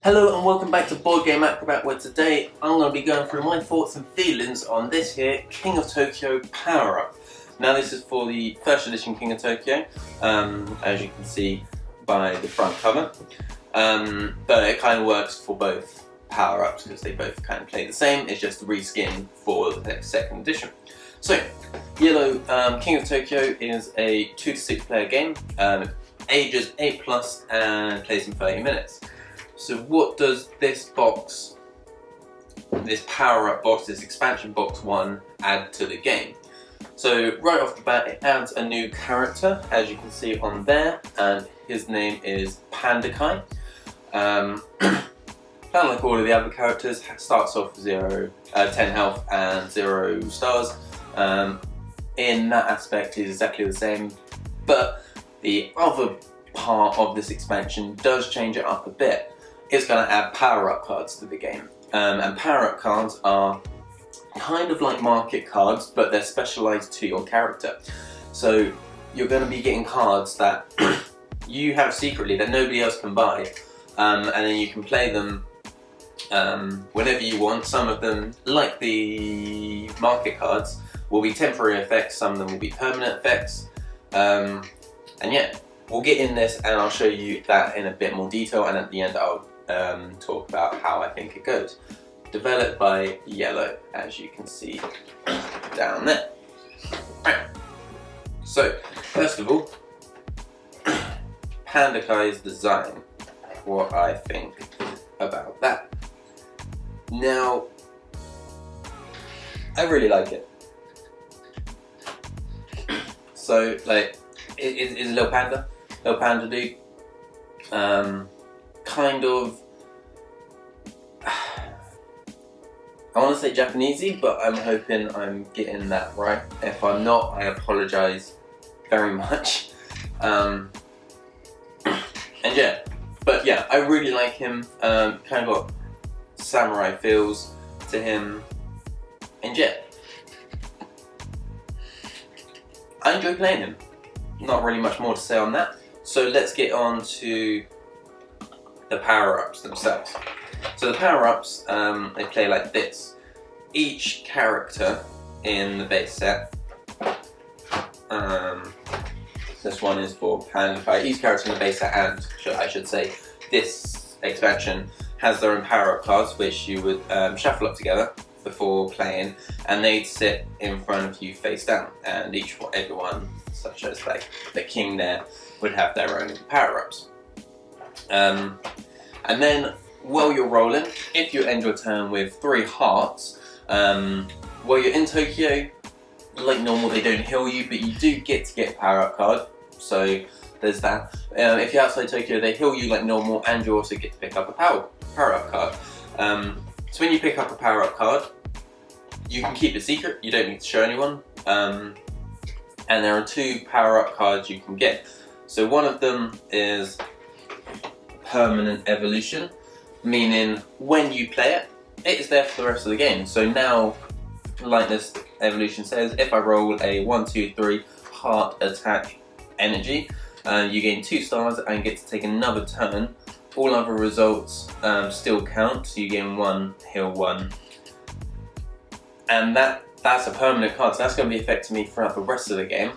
Hello and welcome back to Board Game Acrobat, where today I'm going to be going through my thoughts and feelings on this here King of Tokyo power-up. Now this is for the first edition King of Tokyo, as you can see by the front cover, but it kind of works for both power-ups because they both kind of play the same. It's just a reskin for the second edition. So, Iello King of Tokyo is a 2 to 6 player game, ages 8+ and plays in 30 minutes. So what does this box, this power-up box, this expansion box 1 add to the game? So right off the bat it adds a new character, as you can see on there, and his name is Pandakai. Kind of like all of the other characters, starts off with 10 health and 0 stars. In that aspect he's exactly the same, but the other part of this expansion does change it up a bit. It's going to add power-up cards to the game, and power-up cards are kind of like market cards, but they're specialised to your character. So you're going to be getting cards that you have secretly that nobody else can buy, and then you can play them whenever you want. Some of them, like the market cards, will be temporary effects, some of them will be permanent effects, and yeah, we'll get in this and I'll show you that in a bit more detail, and at the end I'll talk about how I think it goes. Developed by Iello, as you can see down there. Right. So, first of all, Pandakai's design, what I think about that. Now, I really like it. So, like, it's a little panda dude. Kind of, I want to say Japanesey, but I'm hoping I'm getting that right. If I'm not, I apologise very much. And yeah, but yeah, I really like him. Kind of got samurai feels to him, and yeah, I enjoy playing him. Not really much more to say on that. So let's get on to the power-ups themselves. So the power-ups, they play like this. Each character in the base set, this one is for Pandakai, each character in the base set, and I should say this expansion, has their own power-up cards, which you would shuffle up together before playing, and they'd sit in front of you face down, and everyone, such as like the king there, would have their own power-ups. And then, while you're rolling, if you end your turn with 3 hearts, while you're in Tokyo, like normal, they don't heal you, but you do get to get a power-up card, so there's that. If you're outside Tokyo, they heal you like normal, and you also get to pick up a power-up card. So when you pick up a power-up card, you can keep it secret, you don't need to show anyone, and there are 2 power-up cards you can get. So one of them is permanent evolution, meaning when you play it, it is there for the rest of the game. So now, like this evolution says, if I roll a 1, 2, 3 heart attack energy, you gain 2 stars and get to take another turn. All other results still count, so you gain 1, heal 1. And that's a permanent card, so that's going to be affecting me throughout the rest of the game.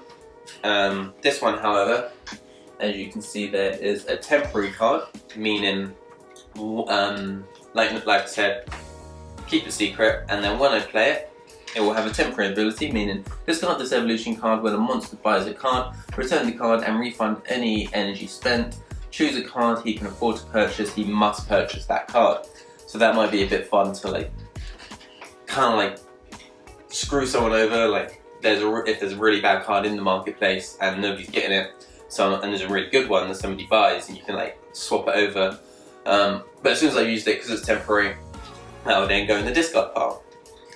This one, however, as you can see, there is a temporary card, meaning, like I said, keep it secret, and then when I play it, it will have a temporary ability, meaning discard this evolution card when a monster buys a card, return the card and refund any energy spent. Choose a card he can afford to purchase, he must purchase that card. So that might be a bit fun to like, kind of like, screw someone over, like if there's a really bad card in the marketplace and nobody's getting it, and there's a really good one that somebody buys, and you can like swap it over. But as soon as I used it, because it's temporary, that will then go in the discard pile.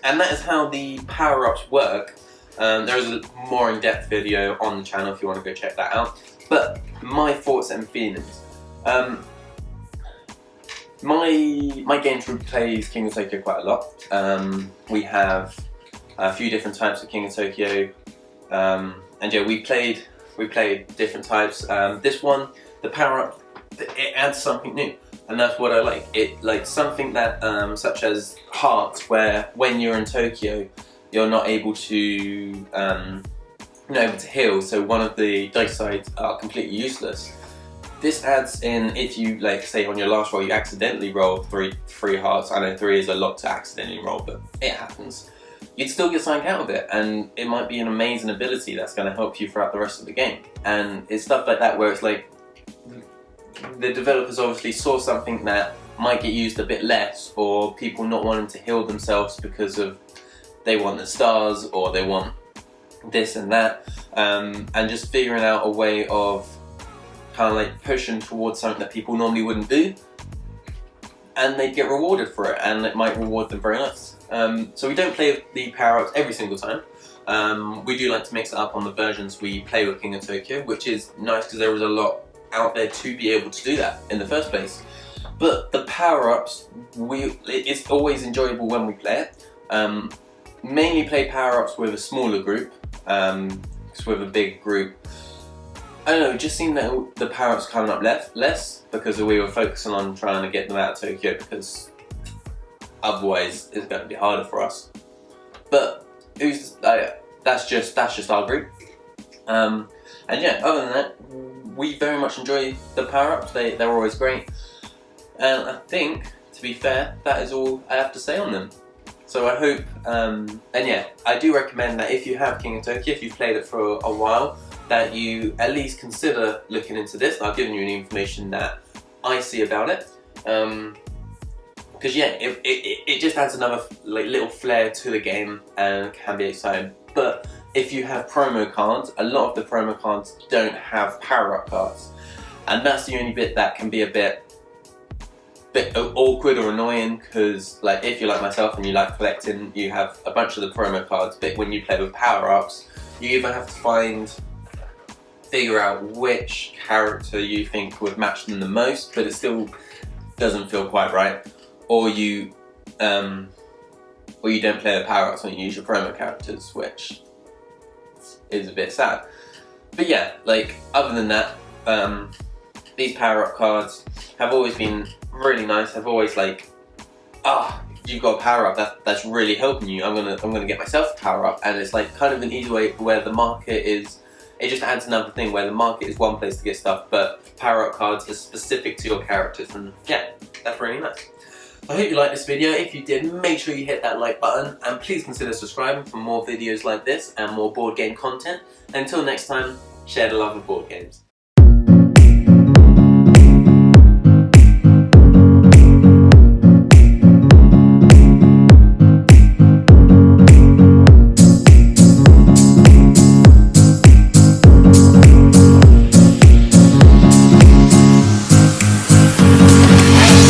And that is how the power-ups work. There is a more in-depth video on the channel if you want to go check that out. But my thoughts and feelings. My game group plays King of Tokyo quite a lot. We have a few different types of King of Tokyo, and yeah, we played different types. This one, the power-up, it adds something new. and that's what I like. It like something that such as hearts, where when you're in Tokyo, you're not able to heal, so one of the dice sides are completely useless. This adds in, if you, like, say on your last roll you accidentally roll three hearts. I know 3 is a lot to accidentally roll, but it happens. You'd still get something out of it, and it might be an amazing ability that's going to help you throughout the rest of the game. And it's stuff like that where it's like, the developers obviously saw something that might get used a bit less, or people not wanting to heal themselves because of they want the stars, or they want this and that, and just figuring out a way of kind of like pushing towards something that people normally wouldn't do, and they get rewarded for it, and it might reward them very nice. So we don't play with the power-ups every single time. We do like to mix it up on the versions we play with King of Tokyo, which is nice because there is a lot out there to be able to do that in the first place. But the power-ups, it's always enjoyable when we play it. Mainly play power-ups with a smaller group, because with a big group, I don't know, it just seemed that the power-ups coming up less because we were focusing on trying to get them out of Tokyo, because otherwise it's going to be harder for us. But that's just our group. And yeah, other than that, we very much enjoy the power-ups. They're always great. And I think, to be fair, that is all I have to say on them. So I hope, and yeah, I do recommend that if you have King of Tokyo, if you've played it for a while, that you at least consider looking into this. I've given you any information that I see about it. Because yeah, it just adds another little flair to the game and can be exciting. But if you have promo cards, a lot of the promo cards don't have power-up cards. And that's the only bit that can be a bit awkward or annoying, because like if you're like myself and you like collecting, you have a bunch of the promo cards, but when you play with power-ups, you either have to figure out which character you think would match them the most, but it still doesn't feel quite right, or you don't play the power-ups when you use your promo characters, which is a bit sad. But yeah, like other than that, these power-up cards have always been really nice. I've always like, you've got a power-up, that's really helping you. I'm gonna get myself a power-up, and it's like kind of an easy way where the market is. It just adds another thing where the market is one place to get stuff, but power-up cards are specific to your characters, and yeah, that's really nice. I hope you liked this video. If you did, make sure you hit that like button, and please consider subscribing for more videos like this and more board game content. Until next time, share the love of board games.